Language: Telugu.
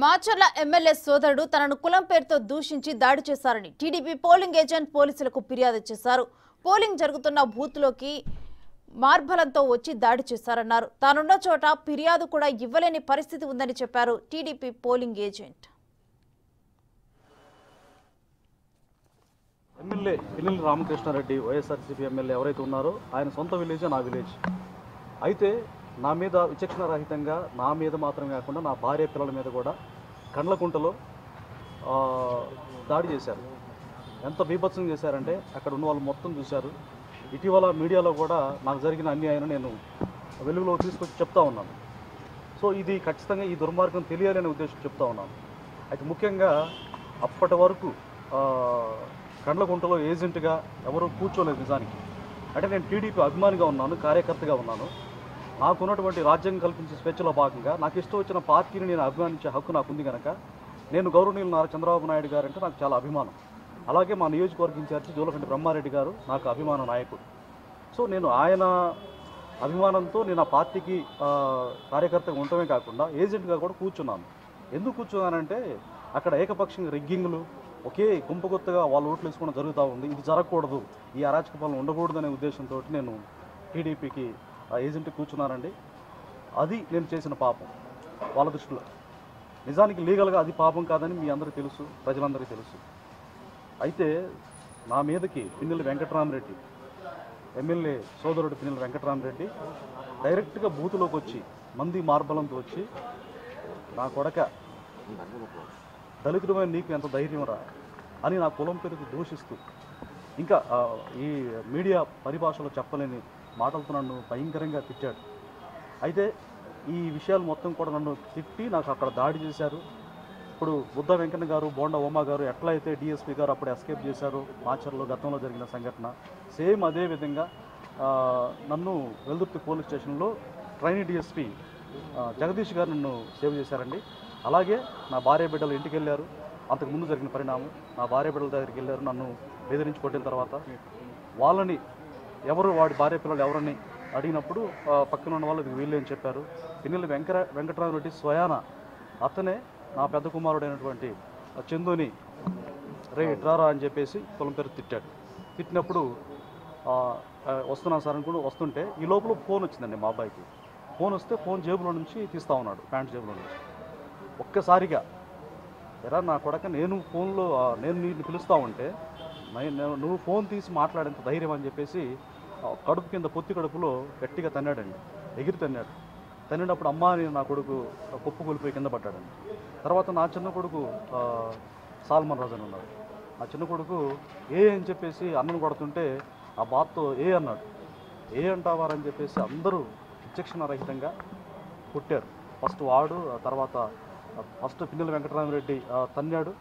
మాచర్ల ఎమ్మెల్యే సోదరుడు తనను కులం పేరుతో దూషించి దాడి చేశారని టీడీపీ పోలింగ్ ఏజెంట్ పోలీసులకు ఫిర్యాదు చేశారు. పోలింగ్ జరుగుతున్న బూత్లోకి మార్బలంతో వచ్చి దాడి చేశారన్నారు. తానున్న చోట ఫిర్యాదు కూడా ఇవ్వలేని పరిస్థితి ఉందని చెప్పారు TDP polling agent. MLA Pinnelli Ramakrishna Reddy YSRCP MLA ఎవరైతే ఉన్నారో ఆయన సొంత విలేజ్ నా విలేజ్. అయితే నా మీద విచక్షణ రహితంగా నా మీద మాత్రమే కాకుండా నా భార్య పిల్లల మీద కూడా కండ్లకుంటలో దాడి చేశారు. ఎంత బీభత్సం చేశారంటే అక్కడ ఉన్న వాళ్ళు మొత్తం చూశారు. ఇటీవల మీడియాలో కూడా నాకు జరిగిన అన్యాయాన్ని నేను వెలుగులో తీసుకొచ్చి చెప్తా ఉన్నాను. సో ఇది ఖచ్చితంగా ఈ దుర్మార్గం తెలియాలనే ఉద్దేశం చెప్తా ఉన్నాను. అయితే ముఖ్యంగా అప్పటి వరకు కండ్లకుంటలో ఏజెంట్గా ఎవరు కూర్చోలేదు. నిజానికి అంటే నేను టీడీపీ అభిమానిగా ఉన్నాను, కార్యకర్తగా ఉన్నాను. నాకున్నటువంటి రాజ్యాంగం కల్పించే స్వేచ్ఛలో భాగంగా నాకు ఇష్టం వచ్చిన పార్టీని నేను అభిమానించే హక్కు నాకు ఉంది కనుక నేను గౌరవనీయులు నారా చంద్రబాబు నాయుడు గారు అంటే నాకు చాలా అభిమానం. అలాగే మా నియోజకవర్గ ఇన్ఛార్జి జోలకంటి బ్రహ్మారెడ్డి గారు నాకు అభిమాన నాయకుడు. సో నేను ఆయన అభిమానంతో నేను ఆ పార్టీకి కార్యకర్తగా ఉండటమే కాకుండా ఏజెంట్గా కూడా కూర్చున్నాను. ఎందుకు కూర్చున్నానంటే అక్కడ ఏకపక్షంగా రిగ్గింగ్లు ఒకే గుంపుగొత్తగా వాళ్ళు ఓట్లు వేసుకోవడం జరుగుతూ ఉంది. ఇది జరగకూడదు, ఈ అరాచక పాలన ఉండకూడదనే ఉద్దేశంతో నేను టీడీపీకి ఏజెంట్ కూర్చున్నానండి. అది నేను చేసిన పాపం వాళ్ళ దృష్టిలో. నిజానికి లీగల్గా అది పాపం కాదని మీ అందరికీ తెలుసు, ప్రజలందరికీ తెలుసు. అయితే నా మీదకి పిన్నెల్లి వెంకటరామరెడ్డి ఎమ్మెల్యే సోదరుడు పిన్నెల్లి వెంకటరామరెడ్డి డైరెక్ట్గా బూతులోకి వచ్చి మంది మార్బలంతో వచ్చి నా కొడక దళితుడమైన నీకు ఎంత ధైర్యం రా అని నా కులం పేరుకు దూషిస్తూ ఇంకా ఈ మీడియా పరిభాషలో చెప్పలేని మాటలతో నన్ను భయంకరంగా తిట్టాడు. అయితే ఈ విషయాలు మొత్తం కూడా నన్ను తిట్టి నాకు అక్కడ దాడి చేశారు. ఇప్పుడు బుద్ధ వెంకన్న గారు, బోండా ఓమా గారు ఎట్లా అయితే డిఎస్పీ గారు అప్పుడు ఎస్కేప్ చేశారు మాచర్లో గతంలో జరిగిన సంఘటన, సేమ్ అదే విధంగా నన్ను వెల్దుర్తి పోలీస్ స్టేషన్లో ట్రైనీ డిఎస్పీ జగదీష్ గారు నన్ను సేవ్ చేశారండి. అలాగే నా భార్య బిడ్డలు ఇంటికి వెళ్ళారు. అంతకుముందు జరిగిన పరిణామం నా భార్య బిడ్డల దగ్గరికి వెళ్ళారు. నన్ను బెదిరించి కొట్టిన తర్వాత వాళ్ళని ఎవరు వాడి భార్య పిల్లలు ఎవరని అడిగినప్పుడు పక్కన ఉన్న వాళ్ళు వీళ్ళే అని చెప్పారు. పిన్నెల్లి వెంకటరామరెడ్డి స్వయాన అతనే నా పెద్ద కుమారుడైనటువంటి చందుని రే డ్రారా అని చెప్పేసి కులం పేరు తిట్టాడు. తిట్టినప్పుడు వస్తున్నాను సార్ అనుకుంటూ వస్తుంటే ఈ లోపల ఫోన్ వచ్చిందండి మా అబ్బాయికి. ఫోన్ వస్తే ఫోన్ జేబులో నుంచి తీస్తూ ఉన్నాడు, ప్యాంట్ జేబులో నుంచి. ఒక్కసారిగా ఎరా నా కొడక నేను ఫోన్లో నేను నీకు పిలుస్తూ ఉంటే నువ్వు ఫోన్ తీసి మాట్లాడేంత ధైర్యం అని చెప్పేసి కడుపు కింద పొత్తి కడుపులో గట్టిగా తన్నాడండి, ఎగిరి తన్నాడు. తన్నినప్పుడు అమ్మ అని నా కొడుకు కుప్పు కూలిపోయి కింద పడ్డాడండి. తర్వాత నా చిన్న కొడుకు సాల్మన్ రాజు అని ఉన్నాడు. ఆ చిన్న కొడుకు ఏ అని చెప్పేసి అన్నను కొడుతుంటే ఆ బాత్తో ఏ అన్నాడు. ఏ అంటావారని చెప్పేసి అందరూ విచక్షణ రహితంగా కొట్టారు. ఫస్ట్ వాడు, తర్వాత ఫస్ట్ పిన్నెల్లి వెంకటరామరెడ్డి తన్నాడు.